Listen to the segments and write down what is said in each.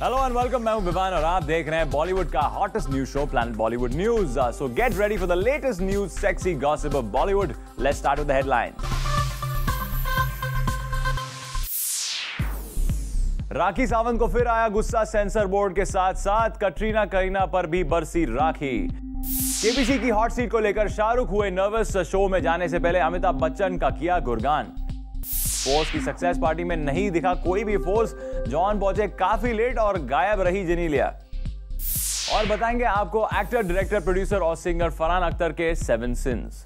Hello and welcome, मैं हूं विवान और आप देख रहे हैं बॉलीवुड का hottest news show planet Bollywood news. So get ready for the latest news, sexy gossip of Bollywood. Let's start with the headline. Rakhi Sawant को फिर आया गुस्सा, सेंसर बोर्ड के साथ साथ कटरीना करीना पर भी बरसी राखी। केबीसी की हॉट सीट को लेकर शाहरुख हुए नर्वस, शो में जाने से पहले अमिताभ बच्चन का किया गुणगान। फोर्स की सक्सेस पार्टी में नहीं दिखा कोई भी फोर्स, जॉन पहुंचे काफी लेट और गायब रही जेनेलिया। और बताएंगे आपको एक्टर, डायरेक्टर, प्रोड्यूसर और सिंगर फरहान अख्तर के 7 सिंस।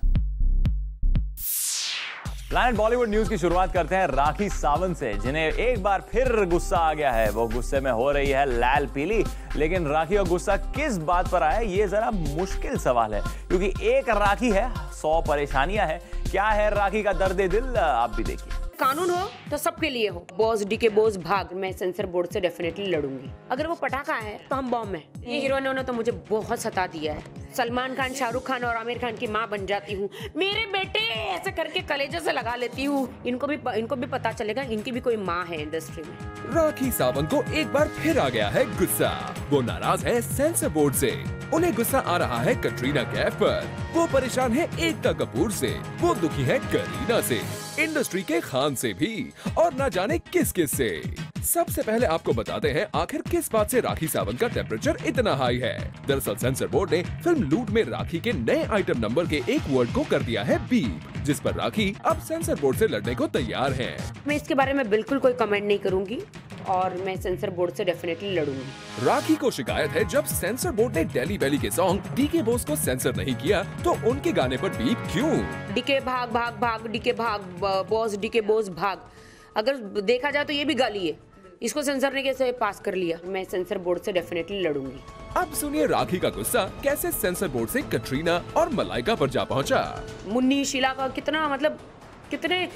प्लैनेट बॉलीवुड न्यूज की शुरुआत करते हैं राखी सावंत से, जिन्हें एक बार फिर गुस्सा आ गया है। वो गुस्से में हो रही है लाल पीली, लेकिन राखी का गुस्सा किस बात पर आया ये जरा मुश्किल सवाल है, क्योंकि एक राखी है 100 परेशानियां हैं। क्या है राखी का दर्द दिल, आप भी देखिए। कानून हो तो सबके लिए हो। बॉस डी के बॉस भाग, मैं सेंसर बोर्ड से डेफिनेटली लड़ूंगी। अगर वो पटाखा है तो हम बॉम्ब है। ये हीरोइनों ने तो मुझे बहुत सता दिया है। सलमान खान, शाहरुख खान और आमिर खान की माँ बन जाती हूँ। मेरे बेटे ऐसे करके कलेजे से लगा लेती हूँ। इनको भी पता चलेगा इनकी भी कोई माँ है इंडस्ट्री में। राखी सावंत को एक बार फिर आ गया है गुस्सा। वो नाराज है सेंसर बोर्ड से। उन्हें गुस्सा आ रहा है कटरीना कैफ पर। वो परेशान है एकता कपूर से। वो दुखी है करीना से, इंडस्ट्री के खान से भी, और न जाने किस किस से। सबसे पहले आपको बताते हैं आखिर किस बात से राखी सावंत का टेम्परेचर इतना हाई है। दरअसल सेंसर बोर्ड ने फिल्म लूट में राखी के नए आइटम नंबर के एक वर्ड को कर दिया है बीप, जिस पर राखी अब सेंसर बोर्ड से लड़ने को तैयार है। मैं इसके बारे में बिल्कुल कोई कमेंट नहीं करूंगी और मैं सेंसर बोर्ड से डेफिनेटली लड़ूंगी। राखी को शिकायत है जब सेंसर बोर्ड ने डेली बेली के सॉन्ग डीके बॉस को सेंसर नहीं किया तो उनके गाने पर बीप क्यों? डीके भाग भाग भाग, डीके भाग बॉस, डीके बॉस भाग। अगर देखा जाए तो ये भी गाली है। इसको सेंसर ने कैसे पास कर लिया? मैं सेंसर बोर्ड से डेफिनेटली लड़ूंगी। अब सुनिए राखी का गुस्सा कैसे सेंसर बोर्ड से कटरीना और मलाइका पर जा पहुंचा। मुन्नी, शीला का कितने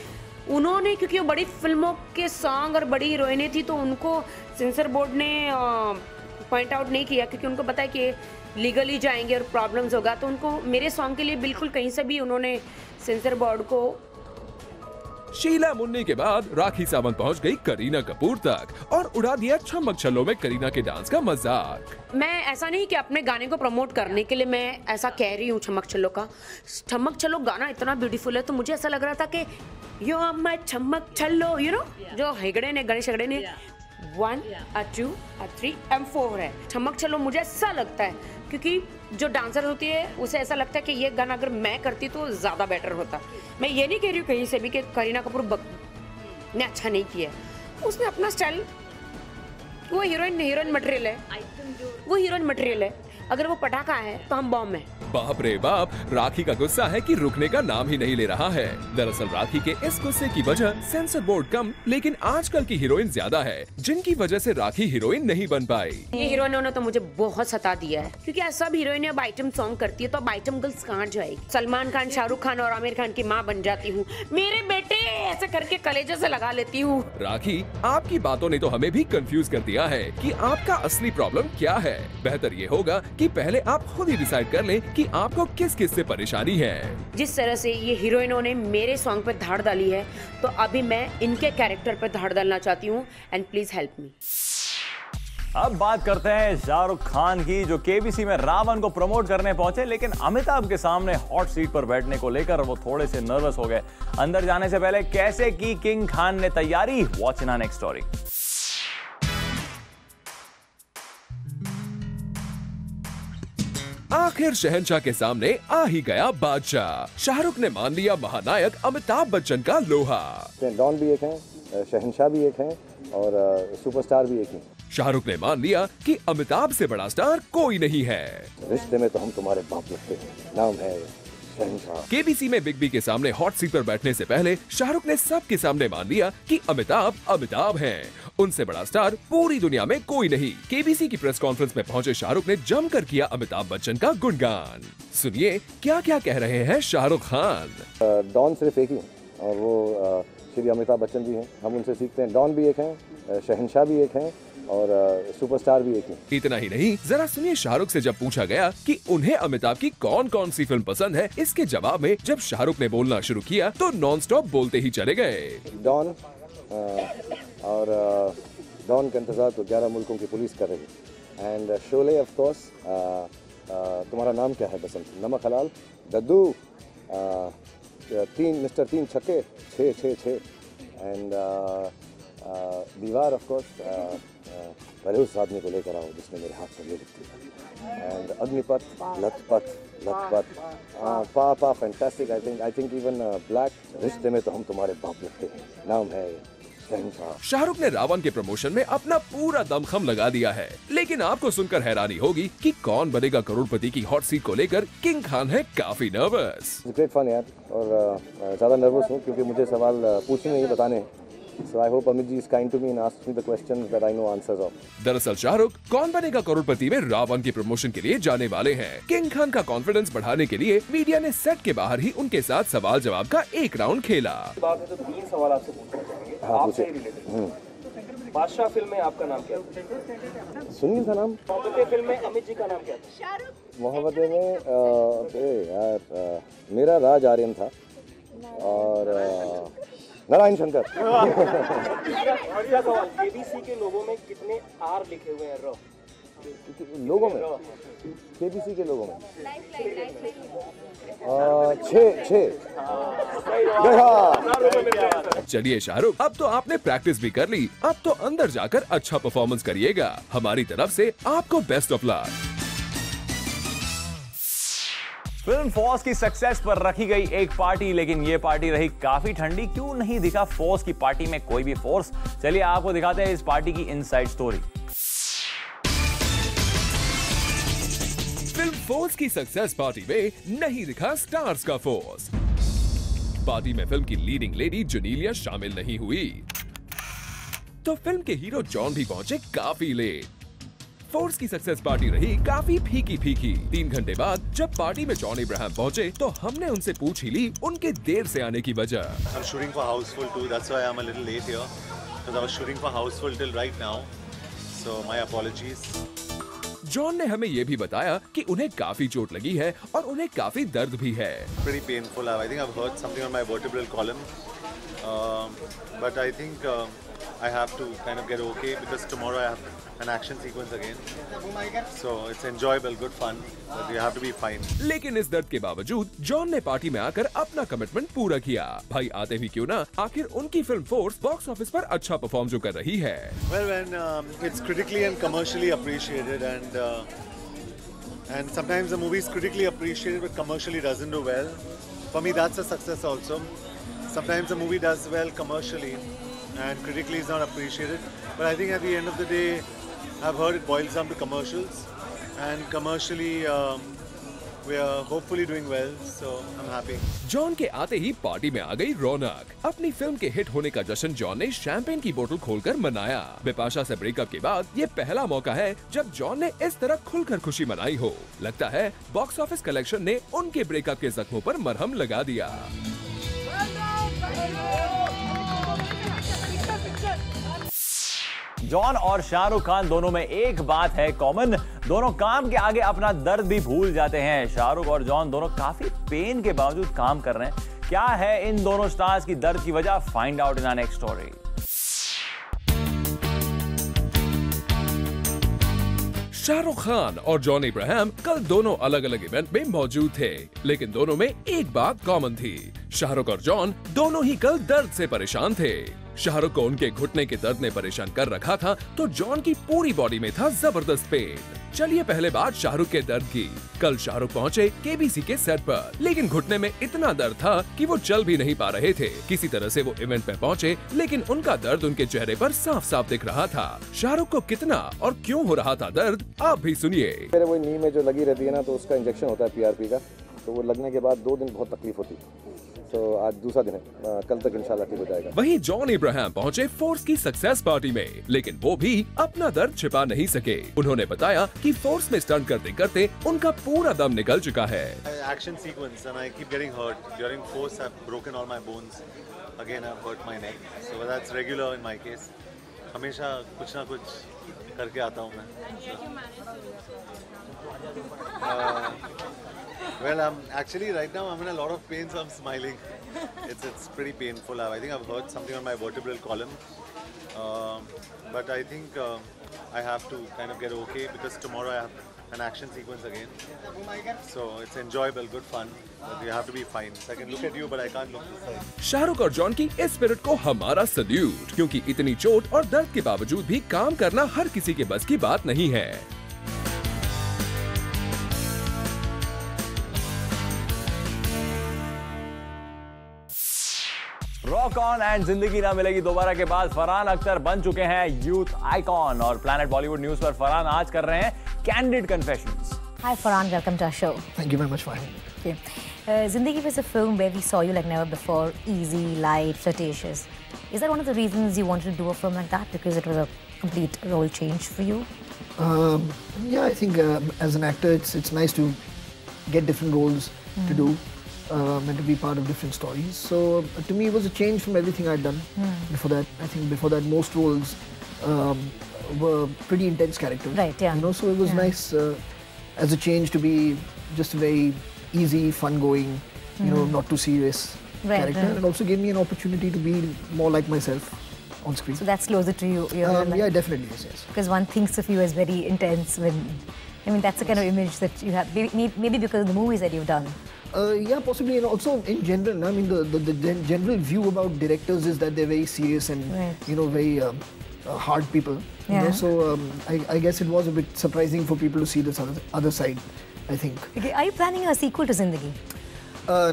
उन्होंने, क्योंकि वो बड़ी फिल्मों के सॉन्ग और बड़ी हीरोइनें थी तो उनको सेंसर बोर्ड ने पॉइंट आउट नहीं किया, क्योंकि उनको पता है कि लीगली जाएंगे और प्रॉब्लम्स होगा। तो उनको मेरे सॉन्ग के लिए बिल्कुल कहीं से भी उन्होंने सेंसर बोर्ड को। शीला मुन्नी के बाद राखी सावंत पहुंच गई करीना कपूर तक और उड़ा दिया छमक छल्लो में करीना के डांस का मजाक। मैं ऐसा नहीं कि अपने गाने को प्रमोट करने के लिए मैं ऐसा कह रही हूँ। छमक छल्लो का, छमक छल्लो गाना इतना ब्यूटीफुल है तो मुझे ऐसा लग रहा था कि यो माय छमक छल्लो, यू नो, जो हेगड़े ने, गणेश हेगड़े ने 1 2 3 4 है। छमक छल्लो मुझे ऐसा लगता है, क्योंकि जो डांसर होती है उसे ऐसा लगता है कि ये गाना अगर मैं करती तो ज्यादा बेटर होता। मैं ये नहीं कह रही हूँ कहीं से भी कि करीना कपूर ने अच्छा नहीं किया। उसने अपना स्टाइल, वो हीरोइन मटेरियल है, वो हीरोइन मटेरियल है। अगर वो पटाखा है तो हम बॉम्ब है। बाप रे बाप, राखी का गुस्सा है कि रुकने का नाम ही नहीं ले रहा है। दरअसल राखी के इस गुस्से की वजह सेंसर बोर्ड कम, लेकिन आजकल की हीरोइन ज्यादा है, जिनकी वजह से राखी हीरोइन नहीं बन पाई। ये हीरोइनों ने तो मुझे बहुत सता दिया है, क्योंकि आज सब हीरोइनें अब आइटम सॉन्ग करती है तो अब आइटम गर्ल्स कहाँ जाएगी? सलमान खान, शाहरुख खान और आमिर खान की माँ बन जाती हूँ। मेरे बेटे ऐसे करके कलेजे से लगा लेती हूँ। राखी, आपकी बातों ने तो हमें भी कंफ्यूज कर दिया है कि आपका असली प्रॉब्लम क्या है। बेहतर ये होगा कि पहले आप खुद ही डिसाइड कर लें कि आपको किस किस से परेशानी है। जिस तरह से ये हीरोइनों ने मेरे सॉन्ग पे धाड़ डाली है तो अभी मैं इनके कैरेक्टर पे धाड़ डालना चाहती हूँ, एंड प्लीज हेल्प मी। अब बात करते हैं शाहरुख खान की, जो केबीसी में रावण को प्रमोट करने पहुंचे, लेकिन अमिताभ के सामने हॉट सीट पर बैठने को लेकर वो थोड़े से नर्वस हो गए। अंदर जाने से पहले कैसे की किंग खान ने तैयारी, watch in our next story. आखिर शहंशाह के सामने आ ही गया बादशाह। शाहरुख ने मान लिया महानायक अमिताभ बच्चन का लोहा। डॉन भी एक हैं, शहंशाह भी एक हैं और सुपरस्टार भी एक हैं। शाहरुख ने मान लिया कि अमिताभ से बड़ा स्टार कोई नहीं है। रिश्ते में तो हम तुम्हारे बाप लगते हैं, नाम है शहंशाह। केबीसी में बिग बी के सामने हॉट सीट पर बैठने से पहले शाहरुख ने सबके सामने मान लिया कि अमिताभ हैं। उनसे बड़ा स्टार पूरी दुनिया में कोई नहीं। केबीसी की प्रेस कॉन्फ्रेंस में पहुंचे शाहरुख ने जमकर किया अमिताभ बच्चन का गुणगान। सुनिए क्या क्या कह रहे हैं शाहरुख खान। डॉन सिर्फ एक ही और वो श्री अमिताभ बच्चन जी हैं, हम उनसे सीखते हैं। डॉन भी एक हैं, शहंशाह भी एक हैं और सुपरस्टार भी एक हैं। इतना ही नहीं, जरा सुनिए शाहरुख से जब पूछा गया कि उन्हें अमिताभ की कौन कौन सी फिल्म पसंद है, इसके जवाब में जब शाहरुख ने बोलना शुरू किया तो नॉन स्टॉप बोलते ही चले गए। डॉन और डॉन का इंतज़ार तो 11 मुल्कों की पुलिस कर रही है। एंड शोले ऑफ कोर्स, तुम्हारा नाम क्या है बसंत, नमक हलाल, दद्दू, मिस्टर 3 छक्के, 6 एंड दीवार ऑफ कोर्स, पहले उस आदमी को लेकर आओ जिसने मेरे हाथ पर ये लिखती है। एंड अग्निपथ, लथपथ, पा fantastic. I think even black, रिश्ते में तो हम तुम्हारे बाप लगते हैं, नाम है शहंशाह। शाहरुख ने रावण के प्रमोशन में अपना पूरा दमखम लगा दिया है, लेकिन आपको सुनकर हैरानी होगी कि कौन बनेगा करोड़पति की हॉट सीट को लेकर किंग खान है काफी नर्वस। ग्रेट फन यार, और ज़्यादा नर्वस हूँ क्योंकि मुझे सवाल पूछने नहीं बताने। So I hope Amit ji is kind to me and asks me the questions that I know answers of. दरअसल शाहरुख कौन बनेगा करोड़पति में रावण के प्रमोशन के लिए जाने वाले हैं। किंग खान का कॉन्फिडेंस बढ़ाने के लिए मीडिया ने सेट के बाहर ही उनके साथ सवाल जवाब का एक राउंड खेला। बात है तो 3 सवाल आपसे पूछना चाहेंगे। हाँ, आपसे पूछिए। रिलेटेड। बादशाह फिल्म में आपका नाम क्या था? सुनील था नाम। मोहब्बतें फिल्म में अमित जी का नाम क्या था? मोहब्बतें में यार मेरा राज आर्यन था और नारायण शंकर। दूसरा सवाल, केबीसी के लोगों में कितने आर लिखे हुए हैं? लोगों में, केबीसी के लोगों में 6। चलिए शाहरुख, अब तो आपने प्रैक्टिस भी कर ली, अब तो अंदर जाकर अच्छा परफॉर्मेंस करिएगा। हमारी तरफ से आपको best of luck. Film force की सक्सेस पर रखी गई एक पार्टी, लेकिन ये पार्टी रही काफी ठंडी। क्यों नहीं दिखा फोर्स की पार्टी में कोई भी फोर्स? चलिए आपको दिखाते हैं इस पार्टी की इनसाइड स्टोरी। फिल्म फोर्स की सक्सेस पार्टी में नहीं दिखा स्टार्स का फोर्स। पार्टी में फिल्म की लीडिंग लेडी जुनीलिया शामिल नहीं हुई, तो फिल्म के हीरो जॉन भी पहुंचे काफी लेट। फोर्स की सक्सेस पार्टी रही काफी फीकी। 3 घंटे बाद जब पार्टी में जॉन इब्राहिम पहुंचे तो हमने उनसे पूछ ही ली उनके देर से आने की वजह। I'm shooting for Houseful too. That's why I'm a little late here because I was shooting for Houseful till right now. So my apologies. John ने हमें ये भी बताया कि उन्हें काफी चोट लगी है और उन्हें काफी दर्द भी है। Pretty painful. I think I've hurt something on my vertebral column, but I think I have to kind of get okay because tomorrow I have an action sequence again. So it's enjoyable, good fun, but you have to be fine. लेकिन इस दर्द के बावजूद John ने party में आकर अपना commitment पूरा किया। भाई आते भी क्यों ना, आखिर उनकी फिल्म फोर्स बॉक्स ऑफिस पर अच्छा परफॉर्म जो कर रही है। Well, when it's critically and commercially appreciated, and sometimes the movie is critically appreciated but commercially doesn't do well. For me, that's a success also. Sometimes the movie does well commercially and critically is not appreciated. But I think at the end of the day, I've heard it boils down to commercials, and commercially we are hopefully doing well, so I'm happy. John के आते ही party में आ गई रौनक। अपनी film के hit होने का जश्न John ने शैंपेन की बोतल खोलकर मनाया। बिपाशा से ब्रेकअप के बाद ये पहला मौका है जब जॉन ने इस तरह खुलकर खुशी मनाई हो। लगता है बॉक्स ऑफिस कलेक्शन ने उनके ब्रेकअप के जख्मों पर मरहम लगा दिया। जॉन और शाहरुख खान दोनों में एक बात है कॉमन, दोनों काम के आगे अपना दर्द भी भूल जाते हैं। शाहरुख और जॉन दोनों काफी पेन के बावजूद काम कर रहे हैं। क्या है इन दोनों स्टार्स की दर्द की वजह? Find out in our next story. Shahrukh Khan और जॉन इब्राहिम कल दोनों अलग अलग इवेंट में मौजूद थे, लेकिन दोनों में एक बात कॉमन थी। शाहरुख और जॉन दोनों ही कल दर्द से परेशान थे। शाहरुख को उनके घुटने के दर्द ने परेशान कर रखा था, तो जॉन की पूरी बॉडी में था जबरदस्त पेन। चलिए पहले बात शाहरुख के दर्द की। कल शाहरुख पहुंचे केबीसी के सेट पर, लेकिन घुटने में इतना दर्द था कि वो चल भी नहीं पा रहे थे। किसी तरह से वो इवेंट में पहुंचे, लेकिन उनका दर्द उनके चेहरे पर साफ साफ दिख रहा था। शाहरुख को कितना और क्यों हो रहा था दर्द, आप भी सुनिए। मेरे वो नी में जो लगी रहती है ना, तो उसका इंजेक्शन होता है PRP का, तो वो लगने के बाद 2 दिन बहुत तकलीफ होती है। तो आज दूसरा दिन है, कल तक इंशाल्लाह ठीक हो जाएगा। वहीं जॉन इब्राहिम पहुंचे फोर्स की सक्सेस पार्टी में, लेकिन वो भी अपना दर्द छिपा नहीं सके। उन्होंने बताया कि फोर्स में स्टंट करते करते उनका पूरा दम निकल चुका है। Action sequence and I keep getting hurt. During force I've broken all my bones. Again I've hurt my neck. So that's regular in my case. हमेशा कुछ ना कुछ करके आता हूँ मैं। Well, I'm actually right now I'm in a lot of pain, so I'm smiling. It's pretty painful. I think I've hurt something on my vertebral column, But I think I have to kind of get okay because tomorrow I have an action sequence again. So it's enjoyable, good fun, but you have to be fine. So I can look at you, but I can't look this side. Shahrukh और John की इस spirit को हमारा salute, क्योंकि इतनी चोट और दर्द के बावजूद भी काम करना हर किसी के बस की बात नहीं है। रॉक ऑन एंड जिंदगी ना मिलेगी दोबारा के बाद फरहान अख्तर बन चुके हैं यूथ आइकॉन और प्लैनेट बॉलीवुड न्यूज पर फरहान आज कर रहे हैं candid confessions. Hi Farhan, welcome to our show. Thank you very much for having me. Okay. Zindagi was a film where we saw you like never before, easy, light, flirtatious. Is that one of the reasons you wanted to do a film like that? Because it was a complete role change for you? Yeah, I think as an actor, it's nice to get different roles to do and to be part of different stories. So to me, it was a change from everything I'd done before that. I think before that, most roles were pretty intense characters. Right, yeah. You know, so it was nice as a change to be just a very easy, fun-going, you know, not too serious character, and also gave me an opportunity to be more like myself on screen. So that's closer to you. Yeah, definitely is, yes. Because one thinks of you as very intense when, I mean, that's the kind of image that you have. Maybe because of the movies that you've done. Yeah, possibly, and also in general. I mean, the general view about directors is that they're very serious and you know, very hard people. You know, so I guess it was a bit surprising for people to see this other side, I think. Okay, are you planning a sequel to Zindagi?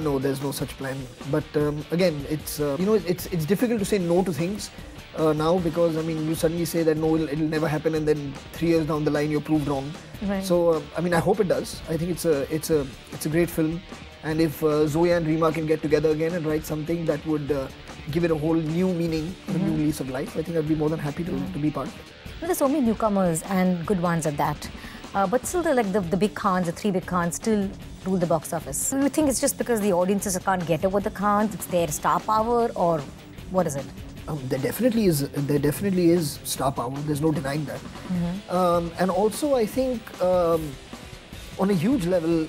No, there's no such plan. But again, it's you know, it's difficult to say no to things now, because I mean, you suddenly say that no, it'll never happen, and then 3 years down the line you're proved wrong. Right. So I mean, I hope it does. I think it's a great film, and if Zoe and Reema can get together again and write something that would give it a whole new meaning, a new lease of life, I think I'd be more than happy to be part of it. There's so many newcomers and good ones at that. But still, the big Khans, the 3 big Khans, still rule the box office. Do you think it's just because the audiences can't get over the Khans, it's their star power, or what is it? There definitely is star power. There's no denying that. And also, I think on a huge level,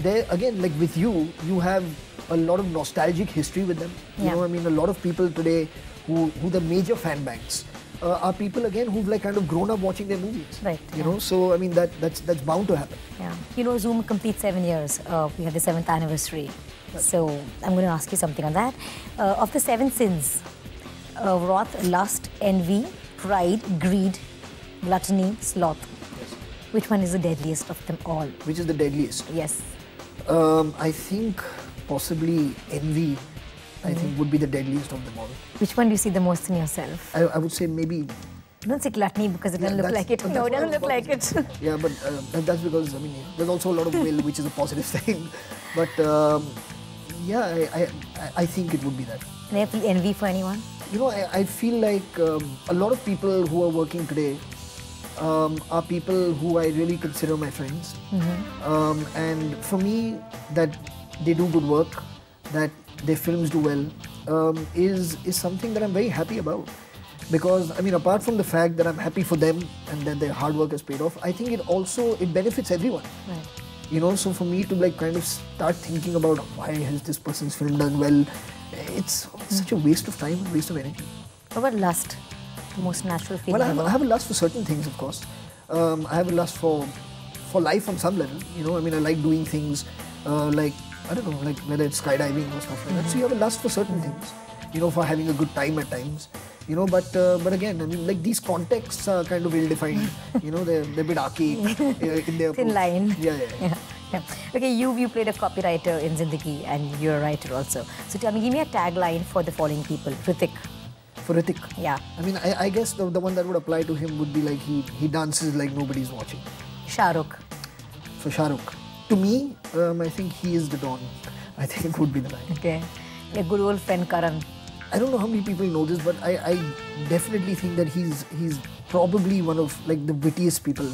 there again, like with you have a lot of nostalgic history with them. You know, I mean, a lot of people today who the major fan banks are people again who've like kind of grown up watching their movies. Right. You know, so I mean that's bound to happen. Yeah. You know, Zoom completes 7 years. We have the 7th anniversary. So I'm going to ask you something on that. Of the 7 sins, wrath, lust, envy, pride, greed, gluttony, sloth. Which one is the deadliest of them all? Which is the deadliest? Yes. I think possibly envy. I think would be the deadliest of them all. Which one do you see the most in yourself? I would say maybe. Don't say gluttony because it doesn't look like it. No, it doesn't look like it. Yeah, but that's because I mean there's also a lot of will, which is a positive thing. But yeah, I think it would be that. And you feel envy for anyone? You know, I feel like a lot of people who are working today are people who I really consider my friends. And for me, that they do good work, that their films do well, is something that I'm very happy about. Because I mean, apart from the fact that I'm happy for them and that their hard work has paid off, I think it benefits everyone. Right. You know, so for me to like kind of start thinking about why has this person's film done well, it's such a waste of time and waste of energy. What about lust? The most natural feeling. Well, I have a lust for certain things, of course. I have a lust for life on some level. You know, I mean, I like doing things like, I don't know, like whether it's skydiving or stuff like that. So you have a lust for certain things, you know, for having a good time at times, you know. But again, I mean, like these contexts are kind of ill-defined. You know, they're a bit archaic in their thin line. Yeah. Okay, you played a copywriter in Zindagi and you're a writer also. So tell me, give me a tagline for the following people. Hrithik. For Hrithik? Yeah. I mean, I guess the one that would apply to him would be like he dances like nobody's watching. Shah Rukh. For Shah Rukh. To me, I think he is the Don. I think it would be the line. Okay. Your good old friend Karan. I don't know how many people know this, but I definitely think that he's probably one of like the wittiest people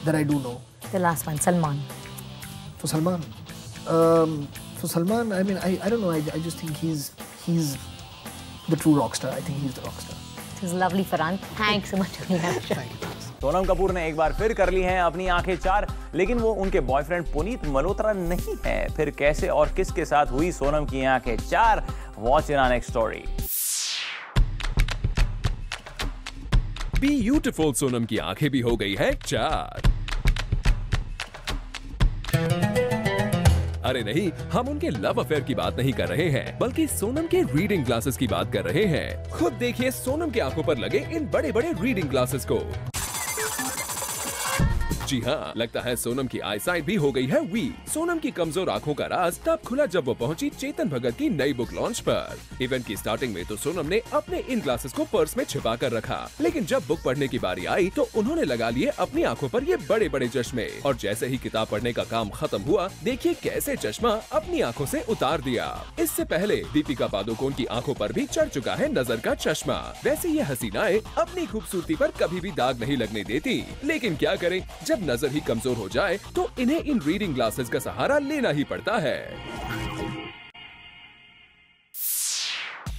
that I do know. The last one, Salman. For Salman, I mean, I don't know. I just think he's the true rock star. I think he's the rock star. It was lovely, Farhan. Thanks so much for being on the show. Thank you. Sonam Kapoor ने एक बार फिर कर ली हैं अपनी आंखें चार, लेकिन वो उनके बॉयफ्रेंड पुनीत मल्होत्रा नहीं है। फिर कैसे और किसके साथ हुई सोनम की आंखें चार? Watch in our next story. Beautiful Sonam की आंखें भी हो गई है 4। अरे नहीं, हम उनके लव अफेयर की बात नहीं कर रहे हैं, बल्कि सोनम के रीडिंग ग्लासेस की बात कर रहे हैं। खुद देखिए सोनम की आंखों पर लगे इन बड़े बड़े रीडिंग ग्लासेस को। जी हाँ, लगता है सोनम की आईसाइट भी हो गई है वीक। सोनम की कमजोर आंखों का राज तब खुला जब वो पहुंची चेतन भगत की नई बुक लॉन्च पर। इवेंट की स्टार्टिंग में तो सोनम ने अपने इन ग्लासेस को पर्स में छिपा कर रखा, लेकिन जब बुक पढ़ने की बारी आई तो उन्होंने लगा लिए अपनी आंखों पर ये बड़े बड़े चश्मे। और जैसे ही किताब पढ़ने का काम खत्म हुआ, देखिए कैसे चश्मा अपनी आंखों से उतार दिया। इससे पहले दीपिका पादुकोण की आंखों पर भी चढ़ चुका है नजर का चश्मा। वैसे ये हसीनाएं अपनी खूबसूरती पर कभी भी दाग नहीं लगने देती, लेकिन क्या करें, जब नजर ही कमजोर हो जाए तो इन्हें इन रीडिंग ग्लासेस का सहारा लेना ही पड़ता है।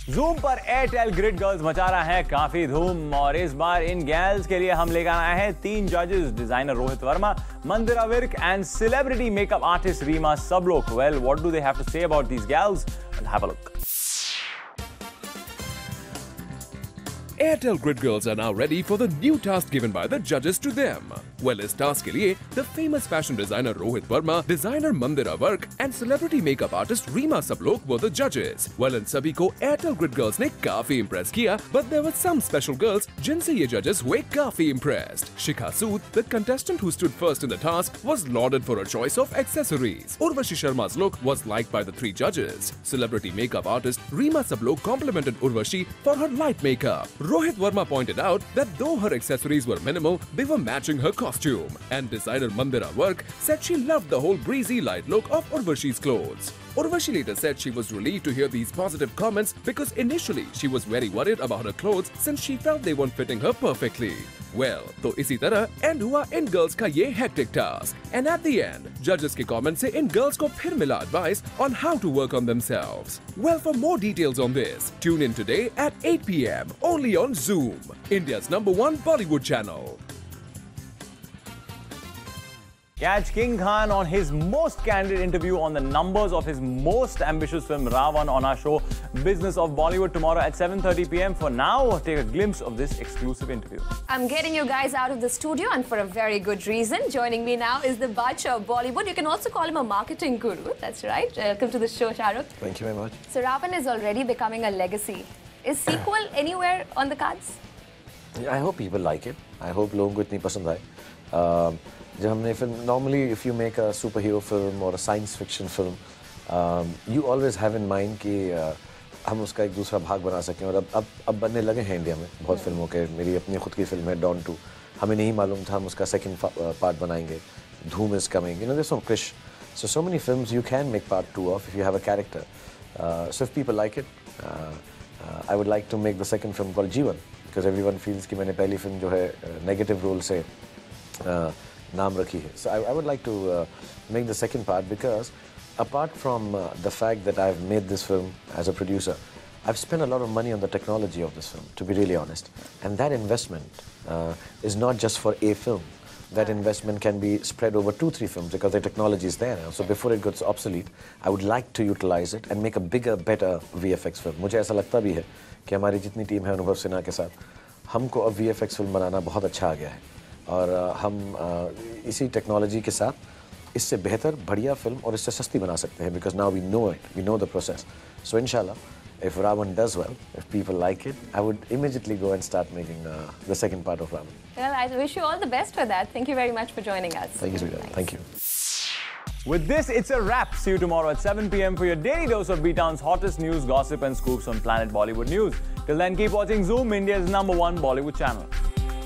जूम पर एयरटेल ग्रिड गर्ल्स मचा रहा है काफी धूम, और इस बार इन गर्ल्स के लिए हम लेकर आए हैं 3 जजेस, designer Rohit Verma, Mandira Virk and celebrity makeup artist Reema Sablok. Well, what do they have to say about these girls? Let's have a look. Airtel Grid Girls are now ready for the new task given by the judges to them. Well, इस task के लिए the famous fashion designer Rohit Verma, designer Mandira Vark and celebrity makeup artist Reema Sablok were the judges. Well, इन सभी को Airtel Grid Girls ने काफी impress किया, but there were some special girls जिनसे ये judges हुए काफी impressed. Shikha Sood, the contestant who stood first in the task, was lauded for her choice of accessories. Urvashi Sharma's look was liked by the 3 judges. Celebrity makeup artist Reema Sablok complimented Urvashi for her light makeup. Rohit Verma pointed out that though her accessories were minimal, they were matching her costume. And designer Mandira Vark said she loved the whole breezy light look of Urvashi's clothes. Urvashi later said she was relieved to hear these positive comments because initially she was very worried about her clothes since she felt they weren't fitting her perfectly. Well, तो इसी तरह and हुआ इन girls का ये hectic task, and at the end जजेस के comment से इन गर्ल्स को फिर मिला advice on how to work on themselves. Well, for more details on this, tune in today at 8 p.m. only on Zoom, India's #1 Bollywood channel. Catch King Khan on his most candid interview on the numbers of his most ambitious film Ravan on our show Business of Bollywood tomorrow at 7:30 p.m. For now, take a glimpse of this exclusive interview. I'm getting you guys out of the studio, and for a very good reason. Joining me now is the Badshah of Bollywood. You can also call him a marketing guru. That's right. Welcome to the show, Shah Rukh. Thank you very much. So Ravan is already becoming a legacy. Is sequel anywhere on the cards? I hope people like it. I hope लोगों को इतनी पसंद आए. जब हमने film normally if you make a superhero film or a science fiction film, you always have in mind कि हम उसका एक दूसरा भाग बना सकें, और अब बनने लगे हैं इंडिया में बहुत फिल्मों के. मेरी अपनी खुद की फिल्म है Dawn 2. हमें नहीं मालूम था हम उसका सेकंड पार्ट बनाएंगे. Dhoom is coming. You know, there's some Krish. So many films you can make part 2 of if you have a character. So if people like it, I would like to make the second film called Jeevan, because everyone feels कि मैंने पहली film जो है negative role से नाम रखी है. So I would like to make the second part, because apart from the fact that I've made this film as a producer, I've spent a lot of money on the technology of this film, to be really honest. And that investment is not just for a film. That investment can be spread over 2-3 films, because the technology is there now. So before it gets obsolete, I would like to utilize it and make a bigger, better VFX film. मुझे ऐसा लगता भी है कि हमारी जितनी team है अनुभव सिन्हा के साथ, हमको अब VFX फिल्म बनाना बहुत अच्छा आ गया है, और हम इसी टेक्नोलॉजी के साथ इससे बेहतर बढ़िया फिल्म और इससे सस्ती बना सकते हैं, because now we know it, we know the process. So inshallah, if Ravan does well, if people like it, I would immediately go and start making the second part of Ravan. Well, I wish you all the best for that. Thank you very much for joining us. Thank you, sweetheart. Thank you. With this, it's a wrap. See you tomorrow at 7 p.m. for your daily dose of B-Town's hottest news, gossip and scoops on Planet Bollywood News. Till then, keep watching Zoom, India's #1 Bollywood channel.